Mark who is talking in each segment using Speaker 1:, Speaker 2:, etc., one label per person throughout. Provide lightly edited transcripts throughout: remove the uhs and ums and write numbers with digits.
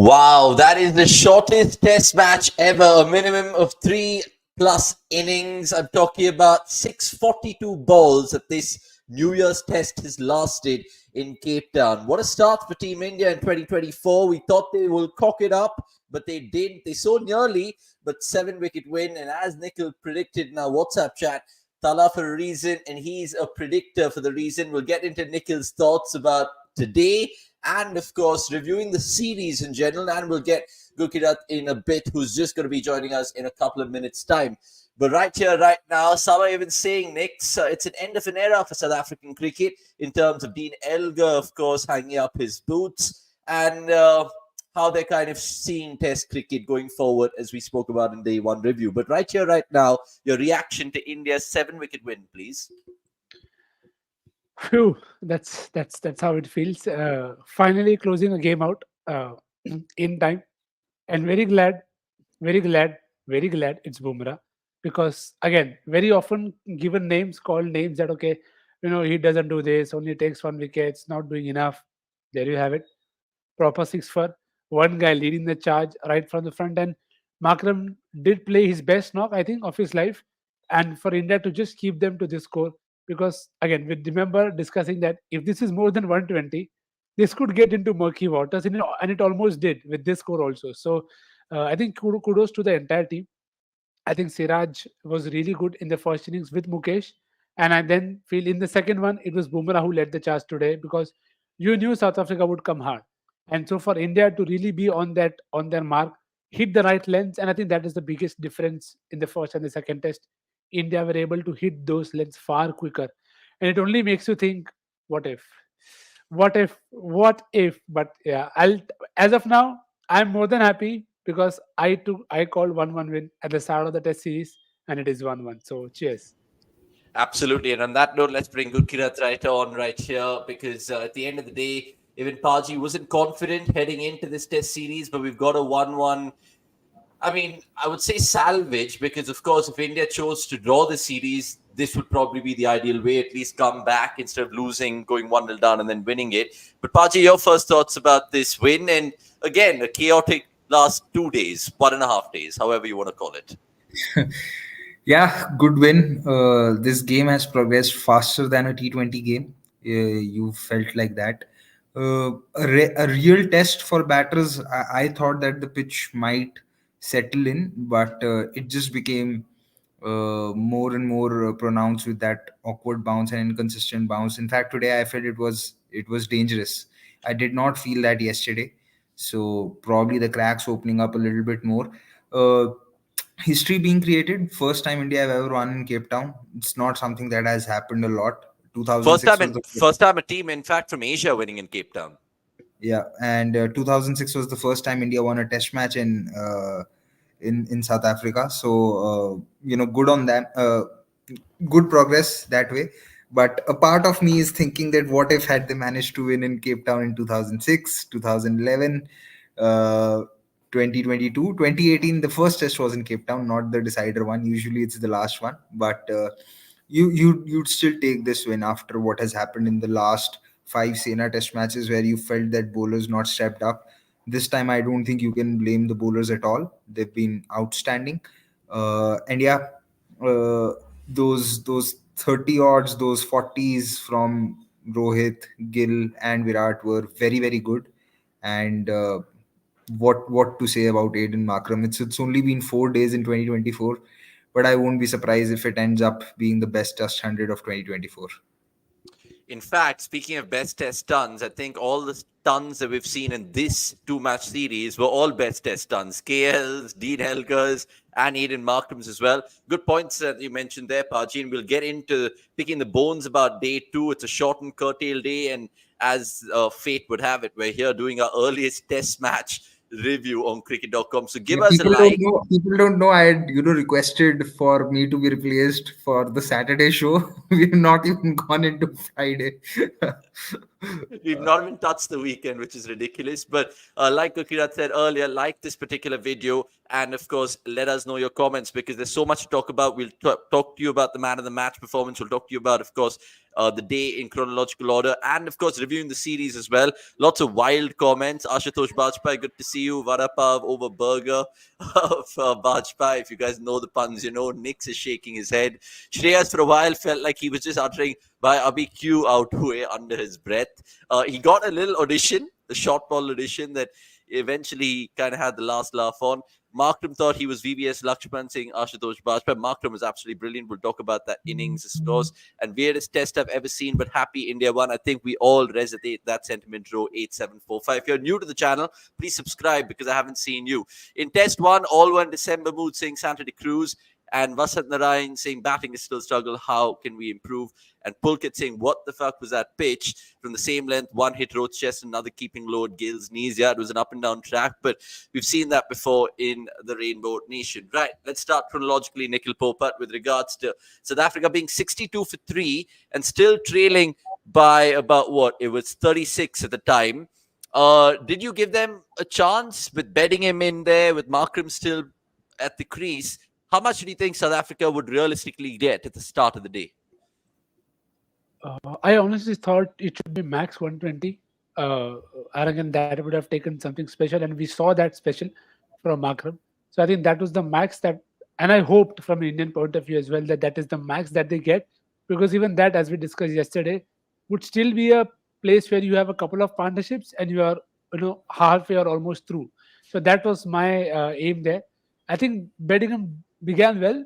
Speaker 1: Wow, that is the shortest test match ever. A minimum of 3+ innings. I'm talking about 642 balls that this New Year's test has lasted in Cape Town. What a start for Team India in 2024. We thought they will cock it up, but they didn't. They so nearly, but 7-wicket win. And as Nikhil predicted in our WhatsApp chat, Tala for a reason, and he's a predictor for the reason. We'll get into Nikhil's thoughts about today and, of course, reviewing the series in general. And we'll get Gurkirat in a bit, who's just going to be joining us in a couple of minutes' time. But right here, right now, some are even saying, Nick, it's an end of an era for South African cricket in terms of Dean Elgar, of course, hanging up his boots, and how they're kind of seeing Test cricket going forward, as we spoke about in day one review. But right here, right now, your reaction to India's 7-wicket win, please.
Speaker 2: Phew, that's how it feels. Finally closing a game out in time, and very glad, very glad it's Bumrah, because again, very often given names, called names that okay, he doesn't do this, only takes 1 wicket, not doing enough. There you have it, proper six for one guy leading the charge right from the front. And Makram did play his best knock, I think, of his life, and for India to just keep them to this score. Because again, we remember discussing that if this is more than 120, this could get into murky waters, and it almost did with this score also. So I think kudos to the entire team. I think Siraj was really good in the first innings with Mukesh, and I then feel in the second one it was Bumrah who led the charge today, because you knew South Africa would come hard, and so for India to really be on their mark, hit the right lengths, and I think that is the biggest difference in the first and the second test. India were able to hit those lengths far quicker, and it only makes you think, what if, what if? But yeah, I'll as of now, I'm more than happy because I called 1-1 win at the start of the test series, and it is 1-1. So cheers.
Speaker 1: Absolutely. And on that note, let's bring Gurkirat right on right here, because at the end of the day, even Paji wasn't confident heading into this test series, but we've got a 1-1. I mean, I would say salvage, because, of course, if India chose to draw the series, this would probably be the ideal way, at least come back instead of losing, going 1-0 down and then winning it. But Paji, your first thoughts about this win, and again, a chaotic last 2 days, 1.5 days, however you want to call it.
Speaker 3: Yeah, good win. This game has progressed faster than a T20 game. You felt like that. A real test for batters. I thought that the pitch might settle in, but it just became more and more pronounced with that awkward bounce and inconsistent bounce. In fact, today I felt it was dangerous. I did not feel that yesterday, so probably the cracks opening up a little bit more. Uh, History being created. First time India have ever won in Cape Town. It's not something that has happened a lot.
Speaker 1: First
Speaker 3: 2006
Speaker 1: time,
Speaker 3: was the
Speaker 1: first time a team, in fact, from Asia winning in Cape Town.
Speaker 3: yeah, and 2006 was the first time India won a Test match in South Africa. So good on them. Good progress that way. But a part of me is thinking that what if had they managed to win in Cape Town in 2006, 2011, uh, 2022, 2018, the first test was in Cape Town, not the decider one. Usually it's the last one. But you'd still take this win after what has happened in the last five Sena test matches where you felt that bowlers not stepped up. This time, I don't think you can blame the bowlers at all. They've been outstanding. And yeah, those 30 odds, those 40s from Rohit, Gill, and Virat were very very good. And what to say about Aiden Makram? It's only been 4 days in 2024, but I won't be surprised if it ends up being the best Test 100 of 2024.
Speaker 1: In fact, speaking of best test stuns, I think all the stuns that we've seen in this two-match series were all best test stuns. KL's, Dean Elgar's, and Aiden Markham's as well. Good points that you mentioned there, Paji, and we'll get into picking the bones about day two. It's a shortened curtail day, and as fate would have it, we're here doing our earliest test match review on cricket.com. So give us a like.
Speaker 3: People don't know. I had requested for me to be replaced for the Saturday show. We've not even gone into Friday.
Speaker 1: We've not even touched the weekend, which is ridiculous. But like Kukirat said earlier, like this particular video, and of course, let us know your comments because there's so much to talk about. We'll talk to you about the man of the match performance. We'll talk to you about, of course, the day in chronological order, and of course, reviewing the series as well. Lots of wild comments. Ashutosh Bajpai, good to see you. Vadapav over burger of Bajpai. If you guys know the puns, you know Nix is shaking his head. Shreyas for a while felt like he was just uttering by Abhi Q out way under his breath. He got a little audition, the short ball audition that eventually he kind of had the last laugh on. Markram thought he was VVS Lakshman saying Ashutosh Bajpai. Markram was absolutely brilliant. We'll talk about that innings, of course. And weirdest test I've ever seen, but happy India won. I think we all resonate that sentiment. Row 8745. If you're new to the channel, please subscribe because I haven't seen you. In test one, all one December mood saying Santa de Cruz. And Vasant Narayan saying batting is still a struggle. How can we improve? And Pulkit saying, what the fuck was that pitch? From the same length, one hit Roth's chest, another keeping low at Gill's knees. Yeah, it was an up and down track, but we've seen that before in the Rainbow Nation. Right, let's start chronologically, Nikhil Popat, with regards to South Africa being 62 for 3 and still trailing by about what? It was 36 at the time. Did you give them a chance with betting him in there, with Markram still at the crease? How much do you think South Africa would realistically get at the start of the day?
Speaker 2: I honestly thought it should be max 120. Again, that would have taken something special, and we saw that special from Makram. So I think that was the max that, and I hoped from an Indian point of view as well that that is the max that they get, because even that, as we discussed yesterday, would still be a place where you have a couple of partnerships and you are, halfway or almost through. So that was my aim there. I think Bedingham began well.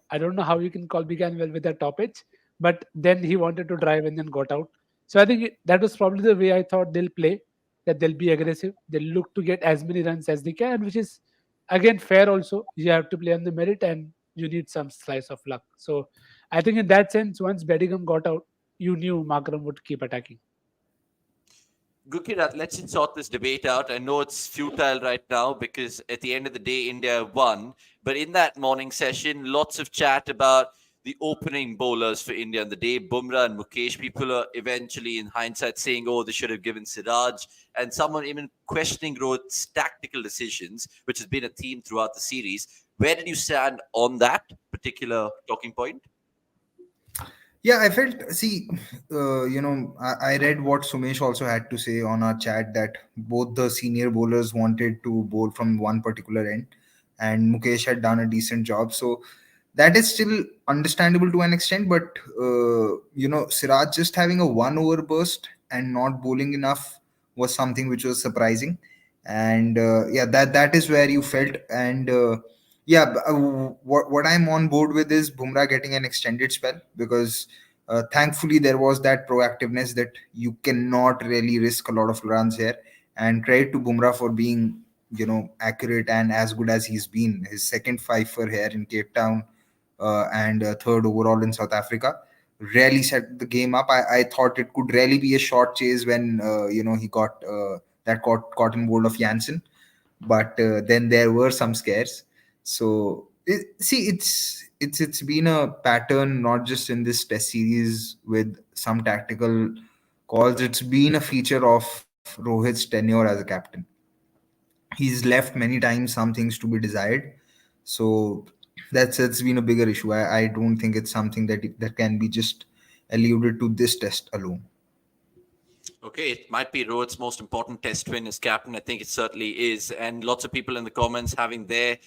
Speaker 2: I don't know how you can call began well with that top edge, but then he wanted to drive and then got out. So I think that was probably the way I thought they'll play, that they'll be aggressive. They'll look to get as many runs as they can, which is again fair also. You have to play on the merit and you need some slice of luck. So I think in that sense, once Bedingham got out, you knew Markram would keep attacking.
Speaker 1: Gukirat, let's just sort this debate out. I know it's futile right now because at the end of the day, India won. But in that morning session, lots of chat about the opening bowlers for India on the day, Bumrah and Mukesh. People are eventually, in hindsight, saying, oh, they should have given Siraj. And someone even questioning Rohit's tactical decisions, which has been a theme throughout the series. Where did you stand on that particular talking point?
Speaker 3: Yeah, I felt, see, I read what Sumesh also had to say on our chat, that both the senior bowlers wanted to bowl from one particular end, and Mukesh had done a decent job. So that is still understandable to an extent, but, Siraj just having a 1 over burst and not bowling enough was something which was surprising. And yeah, that is where you felt. And what I'm on board with is Bumrah getting an extended spell, because thankfully there was that proactiveness that you cannot really risk a lot of runs here. And credit to Bumrah for being, accurate and as good as he's been. His second five for here in Cape Town, and third overall in South Africa, really set the game up. I thought it could really be a short chase when he got that cotton bowl of Jansen, but then there were some scares. So it's been a pattern, not just in this test series with some tactical calls. It's been a feature of Rohit's tenure as a captain. He's left many times some things to be desired. So that's been a bigger issue. I don't think it's something that can be just alluded to this test alone.
Speaker 1: Okay, it might be Rohit's most important test win as captain. I think it certainly is. And lots of people in the comments having their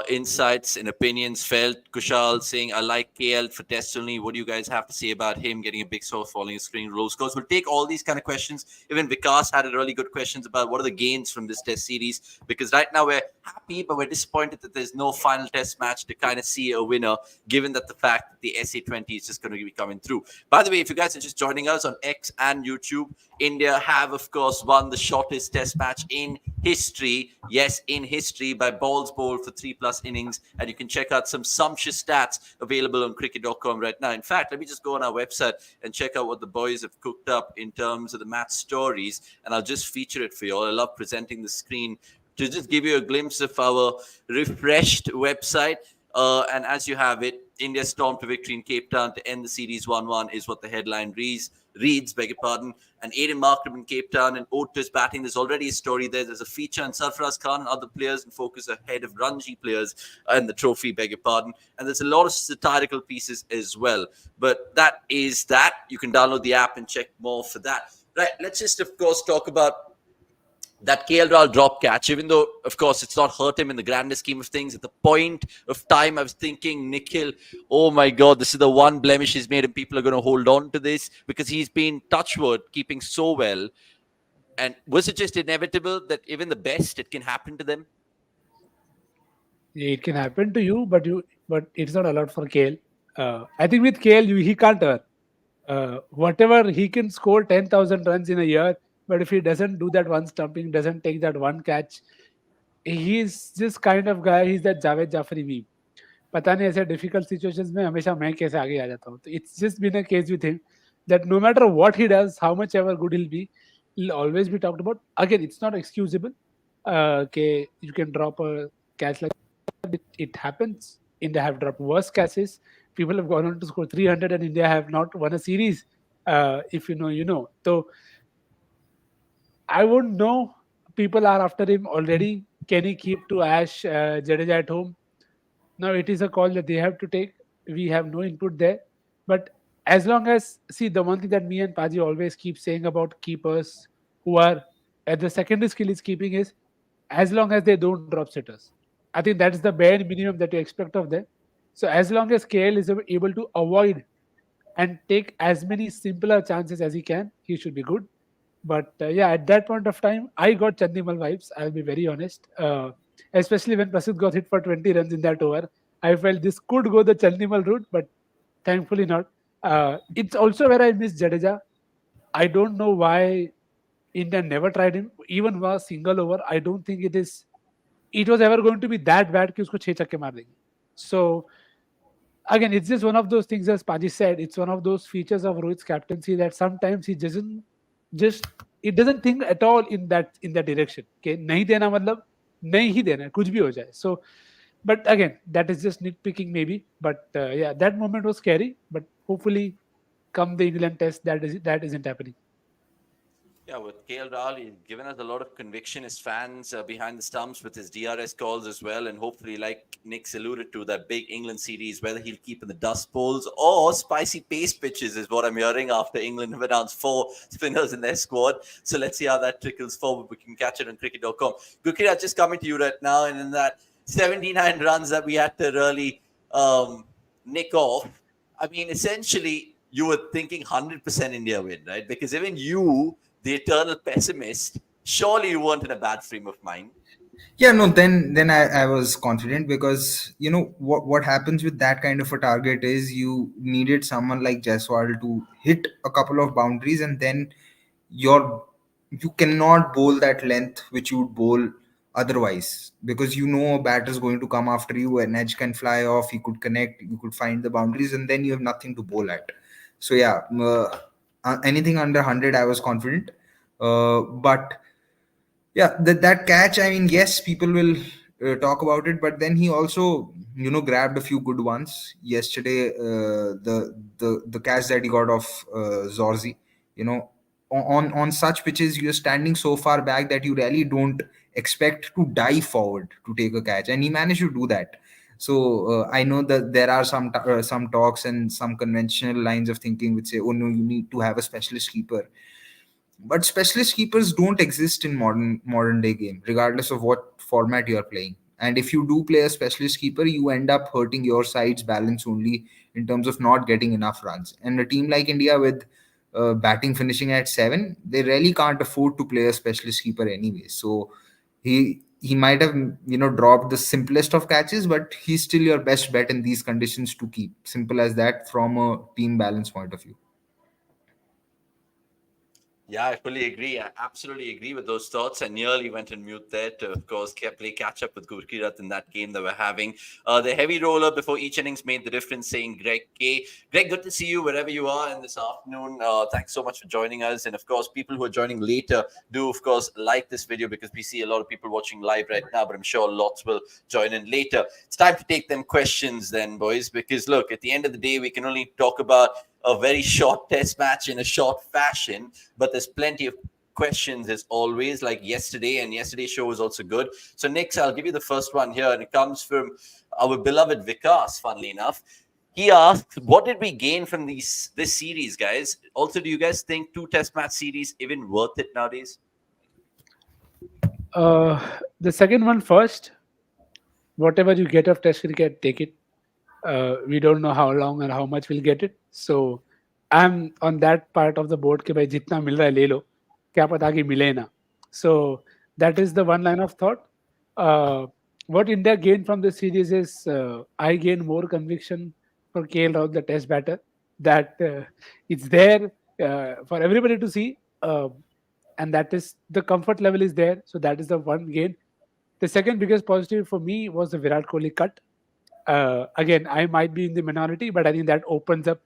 Speaker 1: insights and opinions felt. Kushal saying, I like KL for test only. What do you guys have to say about him getting a big score, falling a screen, low scores? We'll take all these kind of questions. Even Vikas had really good questions about what are the gains from this test series. Because right now we're happy, but we're disappointed that there's no final test match to kind of see a winner, given that the fact that the SA20 is just going to be coming through. By the way, if you guys are just joining us on X and YouTube, India have, of course, won the shortest test match in history. Yes, in history, by balls bowled for 3+ innings. And you can check out some sumptuous stats available on cricket.com right now. In fact, let me just go on our website and check out what the boys have cooked up in terms of the match stories. And I'll just feature it for you all. I love presenting the screen to just give you a glimpse of our refreshed website. And as you have it, India stormed to victory in Cape Town to end the series 1-1 is what the headline reads, beg your pardon. And Aiden marked him in Cape Town and owed to his batting. There's already a story there. There's a feature on Sarfaraz Khan and other players and focus ahead of Ranji players and the trophy, beg your pardon. And there's a lot of satirical pieces as well. But that is that. You can download the app and check more for that. Right, let's just, of course, talk about that KL Rahul drop catch, even though, of course, it's not hurt him in the grander scheme of things. At the point of time, I was thinking, Nikhil, oh my God, this is the one blemish he's made, and people are going to hold on to this because he's been, touchwood, keeping so well. And was it just inevitable that even the best, it can happen to them?
Speaker 2: Yeah, it can happen to you, but it's not allowed for KL. I think with KL, he can't earn. Whatever he can score 10,000 runs in a year, but if he doesn't do that one stumping, doesn't take that one catch, he's just kind of guy. He's that Javed Jafri meme. पता नहीं ऐसे difficult situations में हमेशा मैं कैसे आगे आ जाता हूँ तो it's just been a case with him that no matter what he does, how much ever good he'll always be talked about. Again, it's not excusable. Okay, you can drop a catch like that. It happens. India have dropped worse catches. People have gone on to score 300 and India have not won a series. If you know, you know. So I won't know. People are after him already. Can he keep to Ash Jadeja at home? Now it is a call that they have to take. We have no input there. But as long as, see, the one thing that me and Paji always keep saying about keepers who are at the secondary skill is keeping is as long as they don't drop sitters. I think that's the bare minimum that you expect of them. So as long as KL is able to avoid and take as many simpler chances as he can, he should be good. But yeah, at that point of time, I got Chandimal vibes. I'll be very honest. Especially when Prasidh got hit for 20 runs in that over. I felt this could go the Chandimal route, but thankfully not. It's also where I miss Jadeja. I don't know why India never tried him, even was single over. I don't think it was ever going to be that bad कि उसको 6 छक्के मार देंगे. So again, it's just one of those things, as Paji said, it's one of those features of Rohit's captaincy that sometimes he doesn't just it doesn't think at all in that direction. Okay, नहीं देना मतलब नहीं ही देना है, कुछ भी हो जाए. So, but again, that is just nitpicking maybe. But yeah, that moment was scary. But hopefully, come the England test, that isn't happening.
Speaker 1: Yeah, with KL Rahul, he's given us a lot of conviction. His fans behind the stumps with his DRS calls as well. And hopefully, like Nick's alluded to, that big England series, whether he'll keep in the dust bowls or spicy pace pitches is what I'm hearing after England have announced 4 spinners in their squad. So let's see how that trickles forward. We can catch it on cricket.com. Gurkira, just coming to you right now. And in that 79 runs that we had to really nick off, I mean, essentially, you were thinking 100% India win, right? Because even you, the eternal pessimist, surely you weren't in a bad frame of mind.
Speaker 3: Yeah, no, then I was confident because you know what happens with that kind of a target is you needed someone like Jaiswal to hit a couple of boundaries and then you cannot bowl that length which you would bowl otherwise because you know a batter is going to come after you, an edge can fly off, he could connect, you could find the boundaries and then you have nothing to bowl at. So yeah, anything under 100 I was confident. But yeah, that catch, I mean, yes, people will talk about it, but then he also, you know, grabbed a few good ones yesterday. The catch that he got off Zorzi, you know, on such pitches, you're standing so far back that you really don't expect to dive forward to take a catch, and he managed to do that. So I know that there are some talks and some conventional lines of thinking which say, oh no, you need to have a specialist keeper, but specialist keepers don't exist in modern day game regardless of what format you are playing. And if you do play a specialist keeper, you end up hurting your side's balance only in terms of not getting enough runs. And a team like India with batting finishing at 7, they really can't afford to play a specialist keeper anyway. So he might have, you know, dropped the simplest of catches, but he's still your best bet in these conditions to keep. Simple as that from a team balance point of view.
Speaker 1: Yeah, I fully agree. I absolutely agree with those thoughts. I nearly went on mute there to, of course, play catch up with Gurkirat in that game that we're having. The heavy roller before each innings made the difference, saying Greg K. Greg, good to see you wherever you are in this afternoon. Thanks so much for joining us. And, of course, people who are joining later do, of course, like this video because we see a lot of people watching live right now, but I'm sure lots will join in later. It's time to take them questions then, boys, because, look, at the end of the day, we can only talk about a very short test match in a short fashion, but there's plenty of questions as always, like yesterday, and yesterday's show was also good. So, Nix, I'll give you the first one here, and it comes from our beloved Vikas, funnily enough. He asks, what did we gain from this series, guys? Also, do you guys think two test match series even worth it nowadays?
Speaker 2: The second one first. Whatever you get of Test cricket, take it. We don't know how long and how much we'll get it. So I'm on that part of the boat कि भाई जितना मिल रहा है ले लो, क्या पता आगे मिले ना. So that is the one line of thought. What India gained from this series is I gain more conviction for KL Rahul, the Test batter, that it's there for everybody to see, and that is the comfort level is there. So that is the one gain. The second biggest positive for me was the Virat Kohli cut. Again, I might be in the minority, but I think that opens up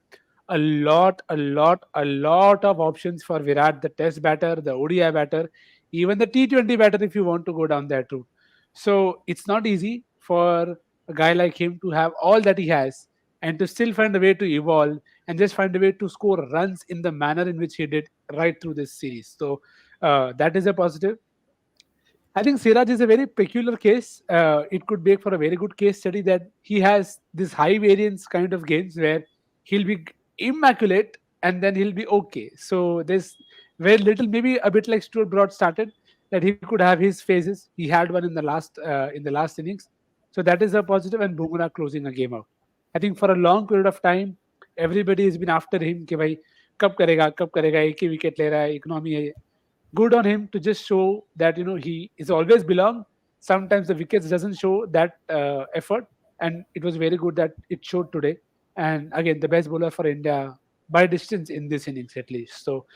Speaker 2: a lot of options for Virat, the Test batter, the ODI batter, even the T20 batter, if you want to go down that route. So it's not easy for a guy like him to have all that he has and to still find a way to evolve and just find a way to score runs in the manner in which he did right through this series. So that is a positive. I think Siraj is a very peculiar case. It could make for a very good case study that he has this high variance kind of games where he'll be immaculate and then he'll be okay. So there's very little, maybe a bit like Stuart Broad started, that he could have his phases. He had one in the last innings. So that is a positive, and Bumrah closing a game out. I think for a long period of time, everybody has been after him कि भाई कब करेगा एक ही wicket ले रहा है economy है. Good on him to just show that he is always belong. Sometimes the wickets doesn't show that effort, and it was very good that it showed today. And again, the best bowler for India by distance in this innings at least. So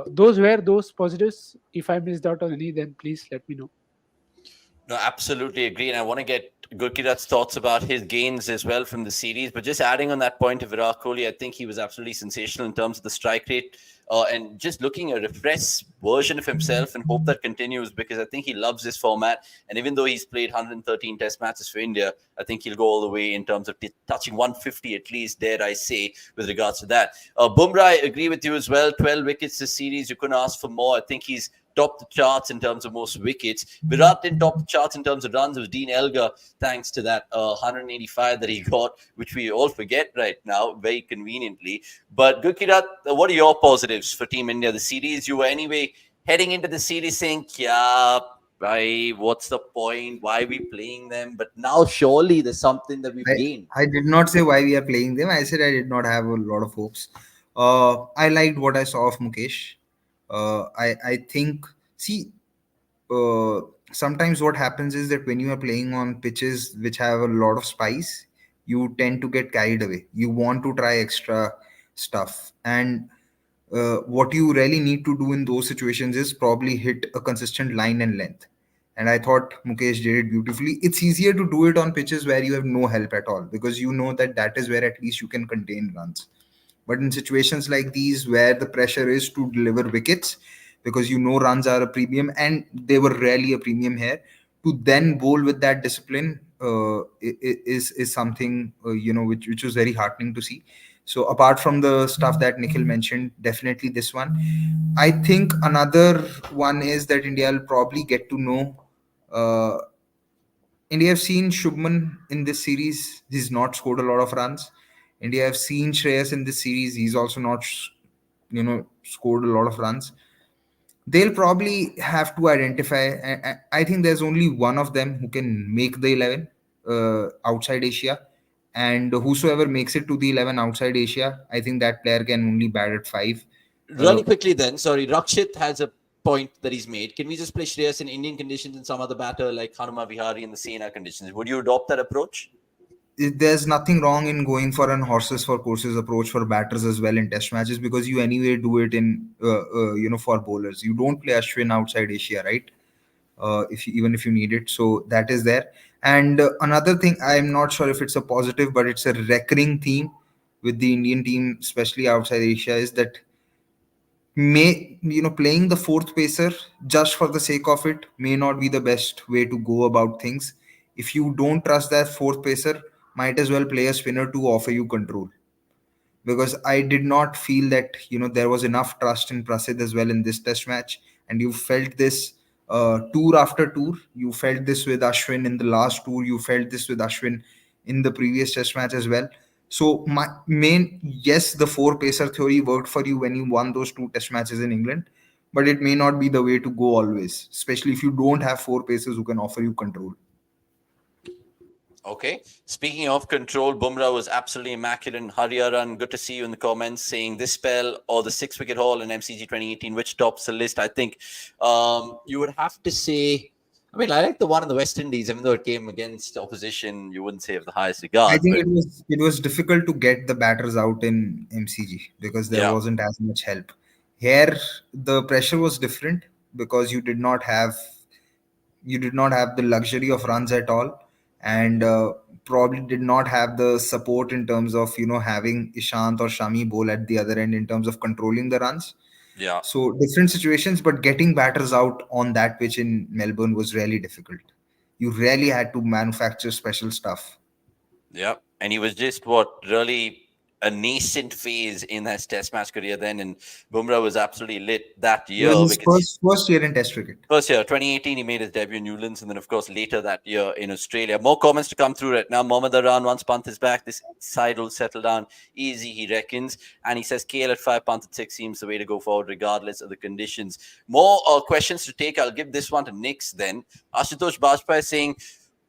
Speaker 2: those were those positives. If I missed out on any, then please let me know.
Speaker 1: No, absolutely agree. And I want to get Gurkirat's thoughts about his gains as well from the series. But just adding on that point of Virat Kohli, I think he was absolutely sensational in terms of the strike rate and just looking a refreshed version of himself, and hope that continues because I think he loves this format. And even though he's played 113 test matches for India, I think he'll go all the way in terms of touching 150 at least, dare I say, with regards to that. Bumrah, I agree with you as well. 12 wickets this series. You couldn't ask for more. I think he's topped the charts in terms of most wickets. Virat didn't top the charts in terms of runs. It was Dean Elgar, thanks to that 185 that he got, which we all forget right now, very conveniently. But Gurkirat, what are your positives for Team India? The series, you were anyway heading into the series saying, yeah, why, what's the point? Why are we playing them? But now surely there's something that we've gained.
Speaker 3: I did not say why we are playing them. I said I did not have a lot of hopes. I liked what I saw of Mukesh. I think, see, sometimes what happens is that when you are playing on pitches which have a lot of spice, you tend to get carried away. You want to try extra stuff. And what you really need to do in those situations is probably hit a consistent line and length. And I thought Mukesh did it beautifully. It's easier to do it on pitches where you have no help at all, because you know that that is where at least you can contain runs. But in situations like these where the pressure is to deliver wickets, because you know runs are a premium and they were rarely a premium here, to then bowl with that discipline is something which was very heartening to see. So apart from the stuff that Nikhil mentioned, definitely this one. I think another one is that India will probably get to know. Uh, India have seen Shubman in this series. He's not scored a lot of runs. India have seen Shreyas in this series. He's also not, scored a lot of runs. They'll probably have to identify. I think there's only one of them who can make the 11 outside Asia. And whosoever makes it to the 11 outside Asia, I think that player can only bat at 5.
Speaker 1: Really quickly then, sorry, Rakshit has a point that he's made. Can we just play Shreyas in Indian conditions and some other batter like Hanuma Vihari in the Sena conditions? Would you adopt that approach?
Speaker 3: there's nothing wrong in going for an horses for courses approach for batters as well in test matches, because you anyway do it in for bowlers. You don't play Ashwin outside Asia, right? If you, even if you need it, so that is there. And another thing, I'm not sure if it's a positive, but it's a recurring theme with the Indian team, especially outside Asia, is that playing the fourth pacer just for the sake of it may not be the best way to go about things. If you don't trust that fourth pacer, might as well play a spinner to offer you control, because I did not feel that there was enough trust in Prasid as well in this test match. And you felt this tour after tour. You felt this with Ashwin in the last tour. You felt this with Ashwin in the previous test match as well. So my main, yes, the four pacer theory worked for you when you won those two test matches in England, but it may not be the way to go always, especially if you don't have four pacers who can offer you control.
Speaker 1: Okay. Speaking of control, Bumrah was absolutely immaculate. And Hariharan, good to see you in the comments saying this spell or the 6-wicket haul in MCG 2018, which tops the list. I think you would have to say, I mean, I like the one in the West Indies, even though it came against opposition, you wouldn't say of the highest
Speaker 3: I
Speaker 1: regard.
Speaker 3: think
Speaker 1: But
Speaker 3: it was difficult to get the batters out in MCG because there
Speaker 1: yeah,
Speaker 3: wasn't as much help. Here, the pressure was different because you did not have the luxury of runs at all, and probably did not have the support in terms of having Ishant or Shami bowl at the other end in terms of controlling the runs.
Speaker 1: yeah.
Speaker 3: So different situations, but getting batters out on that pitch in Melbourne was really difficult. You really had to manufacture special stuff.
Speaker 1: Yeah, and he was just really a nascent phase in his Test match career then, and Bumrah was absolutely lit that
Speaker 3: It was
Speaker 1: year
Speaker 3: his
Speaker 1: because
Speaker 3: first year in Test cricket.
Speaker 1: first year 2018 he made his debut in Newlands, and then of course later that year in Australia. More comments to come through right now. Mohammad Aran, once Pant is back, this side will settle down easy, he reckons, and he says KL at 5, Pant at 6 seems the way to go forward regardless of the conditions. More questions to take. I'll give this one to Nix then. Ashutosh Bajpai saying,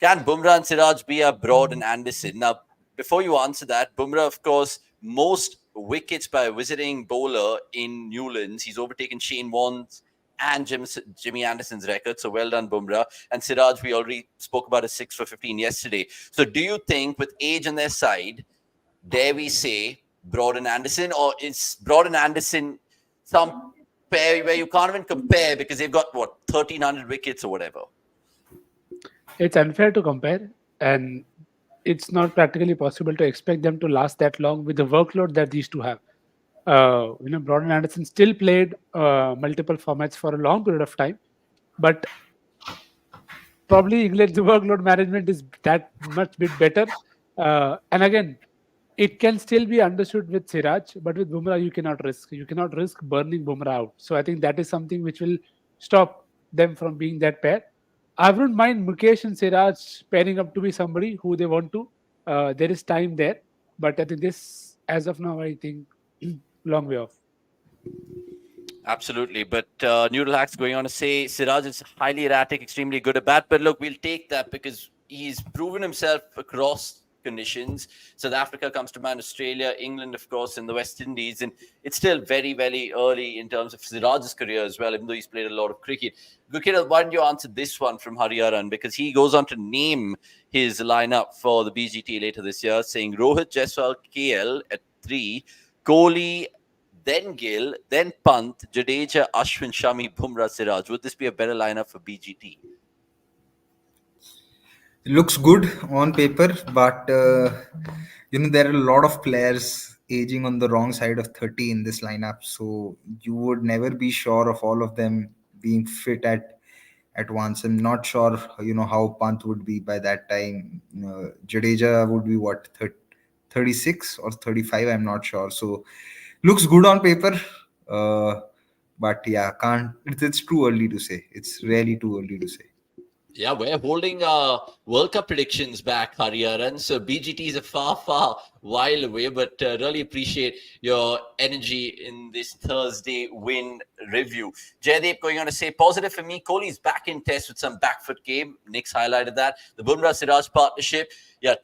Speaker 1: can Bumrah and Siraj be a Broad and Anderson? Now, before you answer that, Bumrah, of course, most wickets by a visiting bowler in Newlands. He's overtaken Shane Warne's and Jimmy Anderson's record. So well done, Bumrah. And Siraj, we already spoke about a 6 for 15 yesterday. So do you think with age on their side, dare we say Broad and Anderson, or is Broad and Anderson some pair where you can't even compare because they've got, 1,300 wickets or whatever?
Speaker 2: It's unfair to compare, and it's not practically possible to expect them to last that long with the workload that these two have. Broad and Anderson still played multiple formats for a long period of time, but probably England's workload management is that much bit better. And again, it can still be understood with Siraj, but with Bumrah, you cannot risk. You cannot risk burning Bumrah out. So I think that is something which will stop them from being that pair. I wouldn't mind Mukesh and Siraj pairing up to be somebody who they want to. There is time there, but I think this, as of now, I think long way off.
Speaker 1: Absolutely. But Noodle Hack's going on to say Siraj is highly erratic, extremely good at bat. But look, we'll take that because he's proven himself across conditions. South Africa comes to mind, Australia, England, of course, and the West Indies. And it's still very, very early in terms of Siraj's career as well, even though he's played a lot of cricket. Gurkit, why don't you answer this one from Hariharan? Because he goes on to name his lineup for the BGT later this year, saying Rohit, Jaiswal, KL at 3, Kohli, then Gill, then Pant, Jadeja, Ashwin, Shami, Bumrah, Siraj. Would this be a better lineup for BGT?
Speaker 3: It looks good on paper, but there are a lot of players aging on the wrong side of 30 in this lineup, so you would never be sure of all of them being fit at once. I'm not sure how Pant would be by that time. Jadeja would be what, 36 or 35, I'm not sure. So looks good on paper, but yeah, can't it's too early to say. It's really too early to say.
Speaker 1: Yeah, we're holding World Cup predictions back, Hariharan. So BGT is a far, far while away, but really appreciate your energy in this Thursday win review. Jaydeep going on to say, positive for me, Kohli's back in test with some back foot game. Nick's highlighted that. The Bumrah-Siraj partnership,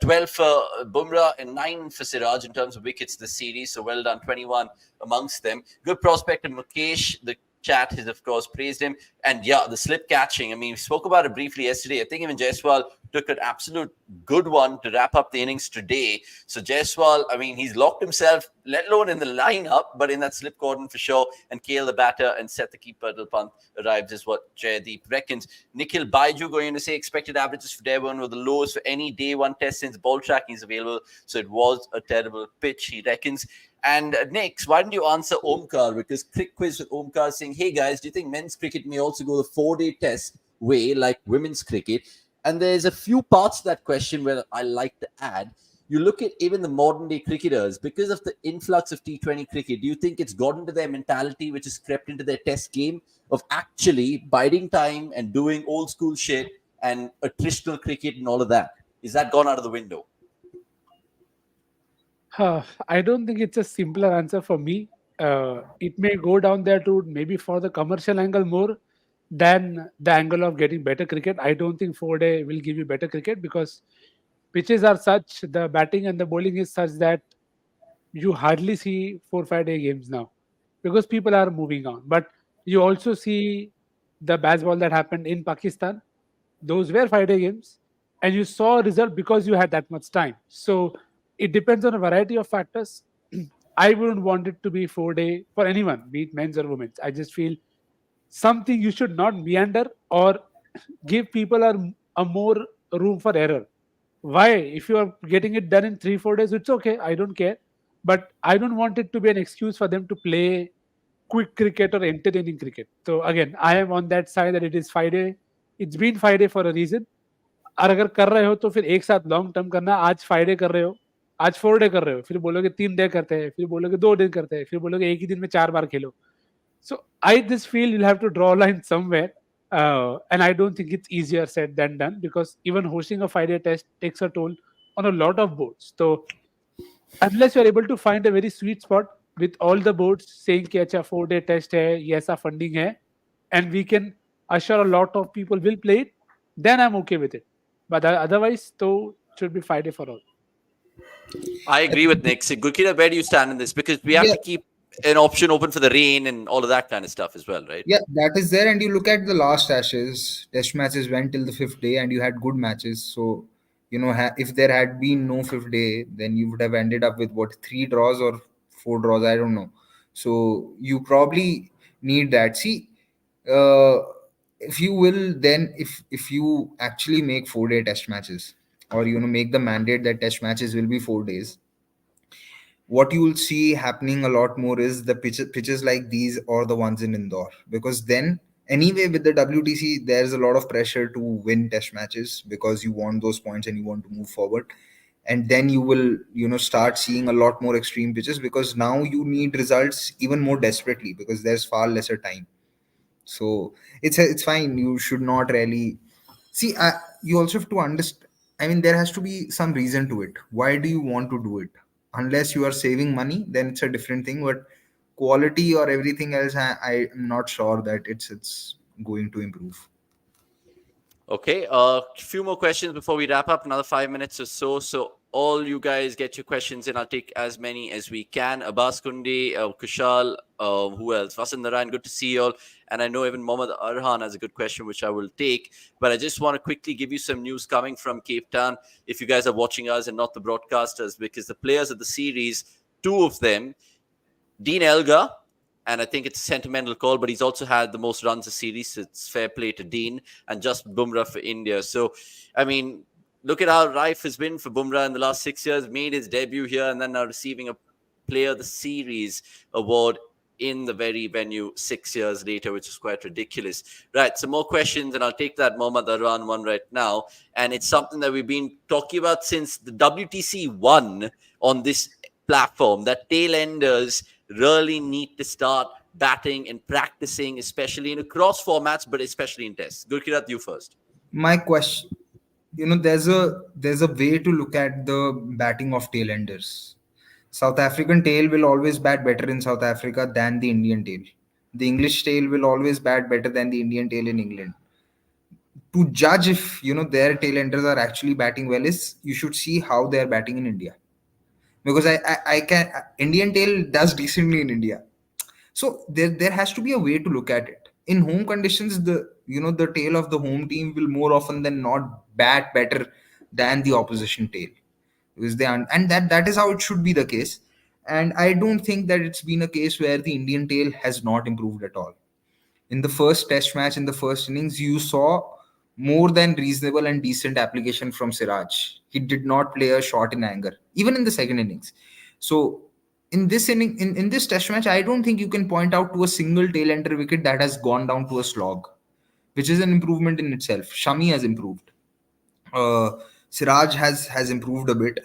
Speaker 1: 12 for Bumrah and 9 for Siraj in terms of wickets this series. So well done, 21 amongst them. Good prospect in Mukesh, the chat has, of course, praised him. And yeah, the slip catching. I mean, we spoke about it briefly yesterday. I think even Jaiswal took an absolute good one to wrap up the innings today. So Jaiswal, I mean, he's locked himself, let alone in the lineup, but in that slip cordon for sure. And KL the batter and Seth the keeper till Pant arrives is what Jaydeep reckons. Nikhil Baiju going to say expected averages for Devon were the lowest for any day one test since ball tracking is available. So it was a terrible pitch, he reckons. And Nix, why don't you answer Omkar? Because Crick Quiz with Omkar saying, hey guys, do you think men's cricket may also go the 4-day test way like women's cricket? And there's a few parts to that question where I like to add. You look at even the modern day cricketers, because of the influx of T20 cricket, do you think it's got into their mentality, which has crept into their test game of actually biding time and doing old school shit and attritional cricket and all of that? Is that gone out of the window?
Speaker 2: I don't think it's a simpler answer for me. It may go down there to maybe for the commercial angle more than the angle of getting better cricket. I don't think 4-day will give you better cricket because pitches are such, the batting and the bowling is such that you hardly see 4 5 day games now because people are moving on. But you also see the baseball that happened in Pakistan. Those were 5 day games, and you saw a result because you had that much time. So it depends on a variety of factors. I wouldn't want it to be 4 day for anyone, be it men's or women's. I just feel something you should not meander or give people a more room for error. Why? If you are getting it done in 3 4 days, it's okay. I don't care. But I don't want it to be an excuse for them to play quick cricket or entertaining cricket. So again, I am on that side that it is 5 day. It's been 5 day for a reason. और अगर कर रहे हो तो फिर एक साथ long term करना. आज 5 डे कर रहे हो, आज 4 डे कर रहे हो, फिर बोलोगे 3 डे करते हैं, फिर बोलोगे 2 दिन करते हैं, फिर बोलोगे एक ही दिन में 4 बार खेलो. So I just feel you'll have to draw a line somewhere, and I don't think it's easier said than done because even hosting a 5 day test takes a toll on a lot of boards. So unless you're able to find a very sweet spot with all the boards saying कि अच्छा 4 day test है, ये ऐसा funding है, and we can assure a lot of people will play it, then I'm okay with it. But otherwise, though, it should be 5 day for all.
Speaker 1: I agree with Nick. So, Gurkira, where do you stand in this? Because we have to keep an option open for the rain and all of that kind of stuff as well, right?
Speaker 3: Yeah, that is there. And you look at the last Ashes, test matches went till the fifth day and you had good matches. So, if there had been no fifth day, then you would have ended up with what, 3 draws or 4 draws? I don't know. So, you probably need that. See, uh, if you will, then if you actually make 4 day test matches or, make the mandate that test matches will be 4 days, what you will see happening a lot more is the pitches like these or the ones in Indore, because then anyway with the WTC there's a lot of pressure to win test matches because you want those points and you want to move forward, and then you will start seeing a lot more extreme pitches because now you need results even more desperately because there's far lesser time. So it's fine. You should not really see. You also have to understand. I mean, there has to be some reason to it. Why do you want to do it? Unless you are saving money, then it's a different thing. But quality or everything else, I am not sure that it's going to improve.
Speaker 1: Okay, a few more questions before we wrap up. Another 5 minutes or so. So all you guys get your questions in. I'll take as many as we can. Abbas Kundi, Kushal, who else? Vasan Narayan, good to see you all. And I know even Mohammad Arhan has a good question, which I will take. But I just want to quickly give you some news coming from Cape Town, if you guys are watching us and not the broadcasters, because the players of the series, two of them, Dean Elgar, and I think it's a sentimental call, but he's also had the most runs of series. So it's fair play to Dean, and just Bumrah for India. So, I mean, look at how rife has been for Bumrah in the last 6 years. Made his debut here, and then now receiving a Player of the Series award in the very venue 6 years later, which is quite ridiculous. Right, some more questions, and I'll take that Mohammad Arran one right now. And it's something that we've been talking about since the WTC won on this platform, that Tailenders really need to start batting and practicing, especially in across formats, but especially in tests. Gurkirat, you first.
Speaker 3: My question, there's a way to look at the batting of tailenders. South African tail will always bat better in South Africa than the Indian tail. The English tail will always bat better than the Indian tail in England. To judge if their tailenders are actually batting well is you should see how they are batting in India, because I can Indian tail does decently in India, So there has to be a way to look at it. In home conditions, the tail of the home team will more often than not bat better than the opposition tail, because and that is how it should be the case. And I don't think that it's been a case where the Indian tail has not improved at all. In the first test match, in the first innings, you saw more than reasonable and decent application from Siraj. He did not play a shot in anger, even in the second innings. So in this inning, in this test match, I don't think you can point out to a single tail ender wicket that has gone down to a slog, which is an improvement in itself. Shami has improved. Uh, Siraj has improved a bit.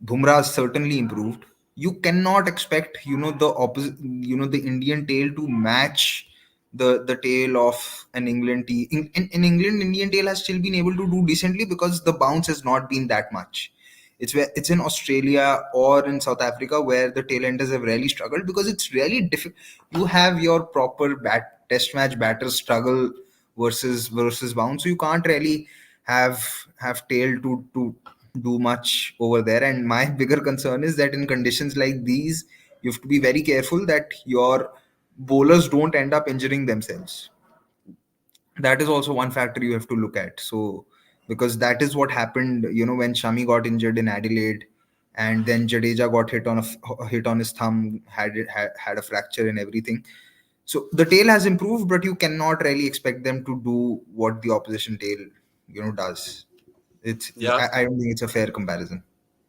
Speaker 3: Bumrah has certainly improved. You cannot expect, the opposite, the Indian tail to match the tail of an England team. In England, Indian tail has still been able to do decently because the bounce has not been that much. It's in Australia or in South Africa where the tailenders have really struggled, because it's really difficult. You have your proper test match batters struggle versus bounce, so you can't really have tail to do much over there. And my bigger concern is that in conditions like these, you have to be very careful that your bowlers don't end up injuring themselves. That is also one factor you have to look at. So because that is what happened, when Shami got injured in Adelaide, and then Jadeja got hit on his thumb, had a fracture and everything. So the tail has improved, but you cannot really expect them to do what the opposition tail does.
Speaker 1: Yeah.
Speaker 3: I don't think it's a fair comparison.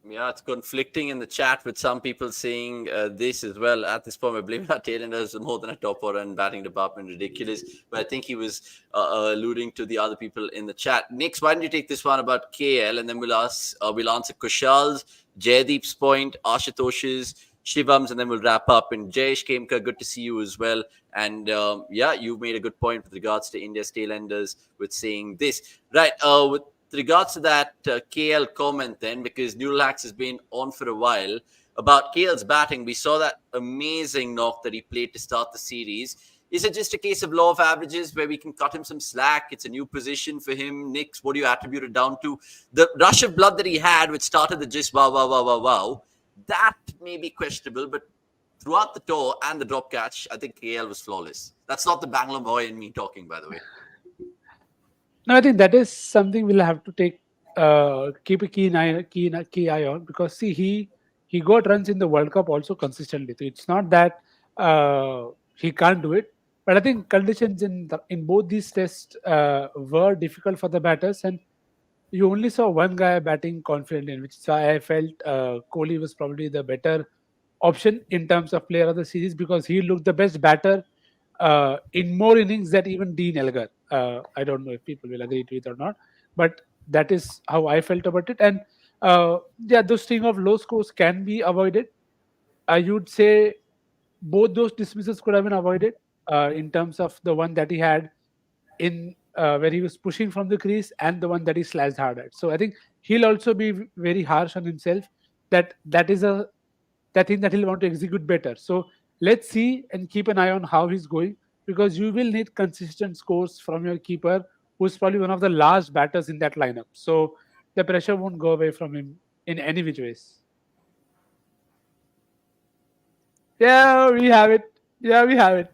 Speaker 1: Yeah, it's conflicting in the chat with some people saying this as well. At this point, we're blaming our tailenders more than a top order and batting department. Ridiculous. But I think he was alluding to the other people in the chat. Next, why don't you take this one about KL, and then we'll answer Kushal's, Jaydeep's point, Ashutosh's, Shivan's, and then we'll wrap up. And Jayesh Kemka, good to see you as well. And yeah, you made a good point with regards to India's tailenders with saying this. Right, with regards to that KL comment then, because Newlands has been on for a while, about KL's batting, we saw that amazing knock that he played to start the series. Is it just a case of law of averages where we can cut him some slack? It's a new position for him. Nix, what do you attribute it down to? The rush of blood that he had, which started the just wow, wow, wow, wow, wow, that may be questionable, but throughout the tour and the drop catch, I think KL was flawless. That's not the Bangalore boy in me talking, by the way.
Speaker 2: No, I think that is something we'll have to keep a key eye on, because see, he got runs in the World Cup also consistently. So it's not that he can't do it, but I think conditions in both these tests were difficult for the batters, and you only saw one guy batting confidently, which is why I felt Kohli was probably the better option in terms of player of the series, because he looked the best batter in more innings than even Dean Elgar. I don't know if people will agree to it or not, but that is how I felt about it. And yeah, those string of low scores can be avoided. I would say both those dismissals could have been avoided in terms of the one that he had in where he was pushing from the crease, and the one that he slashed hard at. So I think he'll also be very harsh on himself. That is a that thing that he'll want to execute better. So let's see and keep an eye on how he's going, because you will need consistent scores from your keeper, who's probably one of the last batters in that lineup. So the pressure won't go away from him in any which ways. Yeah, we have it. Yeah, we have it.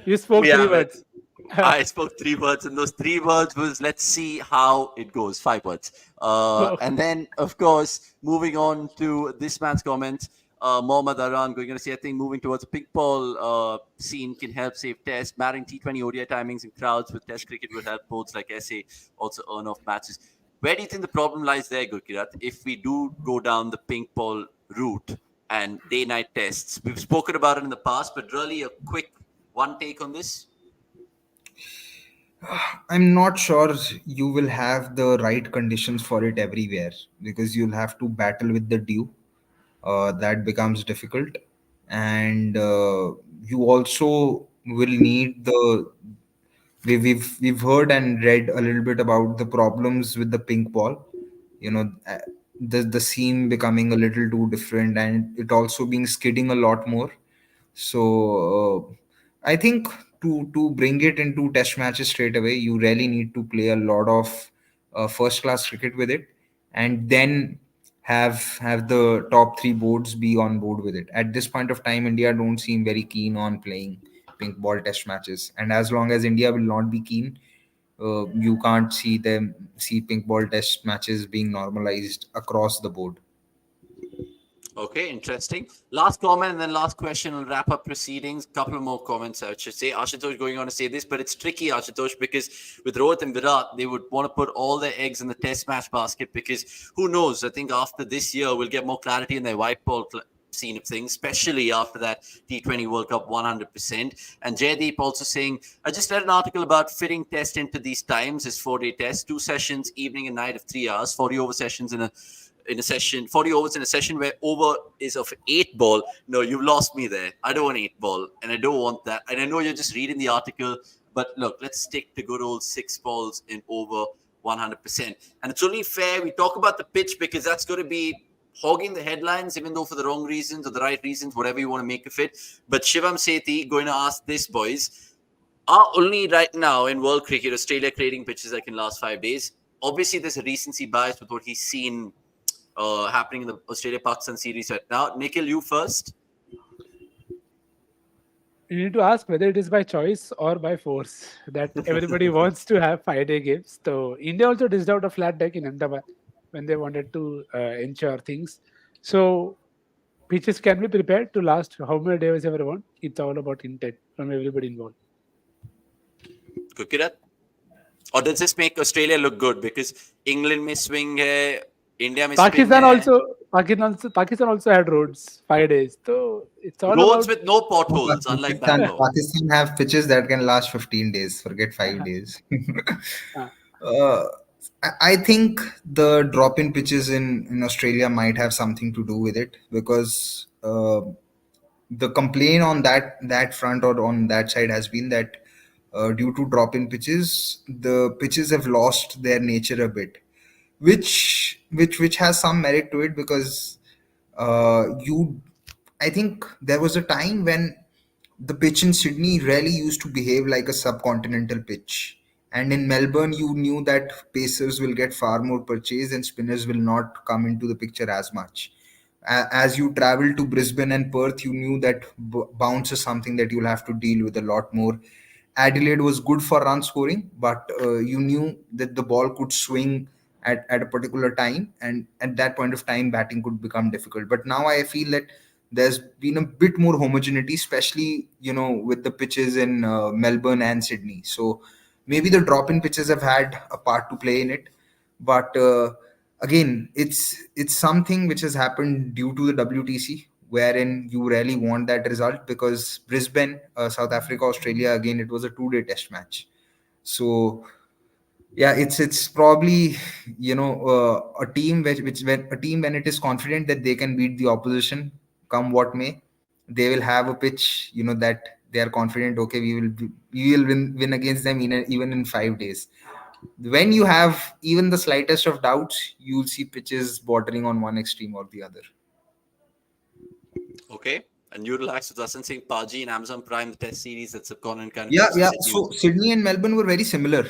Speaker 2: You
Speaker 1: We
Speaker 2: spoke three
Speaker 1: have it.
Speaker 2: words.
Speaker 1: I spoke 3 words, and those 3 words was let's see how it goes. 5 words. And then, of course, moving on to this man's comments, Mohammad Aran going to say, I think moving towards a pink ball scene can help save tests. Marrying T20 ODI timings and crowds with test cricket will help boards like SA also earn off matches. Where do you think the problem lies there, Gurkirat, if we do go down the pink ball route and day-night tests? We've spoken about it in the past, but really a quick one take on this.
Speaker 3: I'm not sure you will have the right conditions for it everywhere, because you'll have to battle with the dew. That becomes difficult, and you also will need we've heard and read a little bit about the problems with the pink ball. The seam becoming a little too different, and it also being skidding a lot more. So I think to bring it into test matches straight away, you really need to play a lot of first class cricket with it, and then have the top three boards be on board with it. At this point of time, India don't seem very keen on playing pink ball test matches, and as long as India will not be keen, you can't see pink ball test matches being normalized across the board.
Speaker 1: Okay, interesting. Last comment and then last question will wrap up proceedings. Couple of more comments, I should say. Ashutosh going on to say this, but it's tricky, Ashutosh, because with Rohit and Virat, they would want to put all their eggs in the test match basket because who knows? I think after this year, we'll get more clarity in their white ball scene of things, especially after that T20 World Cup 100%. And Jaydeep also saying, I just read an article about fitting test into these times, this 4-day test, 2 sessions, evening and night of 3 hours, 40 over sessions in a session, 40 overs in a session where over is of 8 ball. No, you lost me there. I don't want 8 ball and I don't want that. And I know you're just reading the article, but look, let's stick to good old 6 balls in over 100%. And it's only fair we talk about the pitch because that's going to be hogging the headlines, even though for the wrong reasons or the right reasons, whatever you want to make of it. But Shivam Sethi going to ask this, boys, are only right now in world cricket Australia creating pitches that can last 5 days? Obviously, there's a recency bias with what he's seen happening in the Australia-Pakistan series right now. Nikhil, you first.
Speaker 2: You need to ask whether it is by choice or by force that everybody wants to have 5-day games. So India also dished out a flat deck in Ahmedabad when they wanted to ensure things. So pitches can be prepared to last how many days ever want. It's all about intent from everybody involved.
Speaker 1: Kukirat? Or does this make Australia look good? Because England may swing hai, India may
Speaker 2: Pakistan
Speaker 1: swing
Speaker 2: also Pakistan also had roads 5 days. So it's all
Speaker 1: roads
Speaker 2: about
Speaker 1: with no potholes, unlike Bangalore.
Speaker 3: Pakistan have pitches that can last 15 days. Forget 5 days.
Speaker 2: uh,
Speaker 3: uh, I think the drop in pitches in Australia might have something to do with it because the complaint on that front or on that side has been that due to drop in pitches, the pitches have lost their nature a bit, which has some merit to it because you I think there was a time when the pitch in Sydney really used to behave like a subcontinental pitch. And in Melbourne, you knew that pacers will get far more purchase and spinners will not come into the picture as much. As you travel to Brisbane and Perth, you knew that bounce is something that you'll have to deal with a lot more. Adelaide was good for run scoring, but you knew that the ball could swing at a particular time, and at that point of time, batting could become difficult. But now I feel that there's been a bit more homogeneity, especially with the pitches in Melbourne and Sydney. So maybe the drop-in pitches have had a part to play in it, but again, it's something which has happened due to the WTC, wherein you really want that result because Brisbane, South Africa, Australia, again, it was a 2-day test match. So yeah, it's probably a team which when a team when it is confident that they can beat the opposition come what may, they will have a pitch that they are confident, okay, we will win against them even in 5 days. When you have even the slightest of doubts, you'll see pitches bordering on one extreme or the other.
Speaker 1: Okay. And you relax with us and saying Paji and Amazon Prime, the test series that's gone and kind of
Speaker 3: Yeah,
Speaker 1: takes the
Speaker 3: yeah.
Speaker 1: Sydney.
Speaker 3: So Sydney and Melbourne were very similar.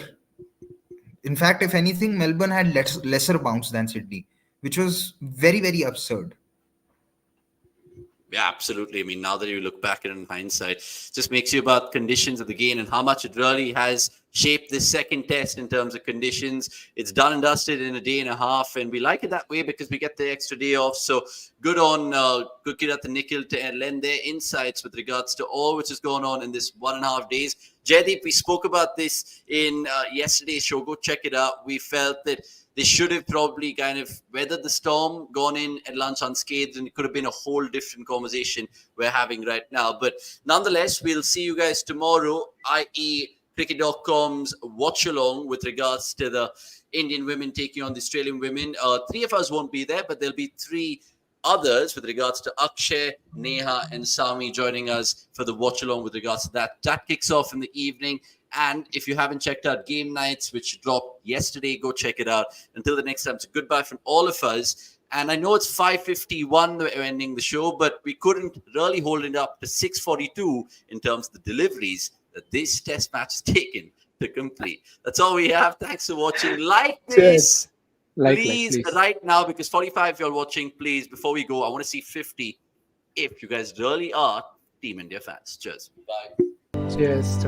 Speaker 3: In fact, if anything, Melbourne had lesser bounce than Sydney, which was very, very absurd.
Speaker 1: Yeah, absolutely. I mean, now that you look back at it in hindsight, just makes you about conditions of the game and how much it really has shaped this second test in terms of conditions. It's done and dusted in a day and a half, and we like it that way because we get the extra day off. So good on Kukirat and Nikhil to lend their insights with regards to all which has gone on in this 1.5 days. Jaydeep, we spoke about this in yesterday's show. Go check it out. We felt that they should have probably kind of weathered the storm, gone in at lunch unscathed, and it could have been a whole different conversation we're having right now. But nonetheless, we'll see you guys tomorrow, i.e. cricket.com's watch along with regards to the Indian women taking on the Australian women. 3 of us won't be there, but there'll be 3 others with regards to Akshay, Neha, and Sami joining us for the watch along with regards to that. That kicks off in the evening. And if you haven't checked out Game Nights, which dropped yesterday, go check it out. Until the next time, it's a goodbye from all of us. And I know it's 5:51 we're ending the show, but we couldn't really hold it up to 6:42 in terms of the deliveries that this test match has taken to complete. That's all we have. Thanks for watching. Like this.
Speaker 2: cheers.
Speaker 1: Please,
Speaker 2: please.
Speaker 1: right now, because 45 you're watching, please, before we go, I want to see 50 if you guys really are Team India fans. Cheers. Bye.
Speaker 2: Cheers.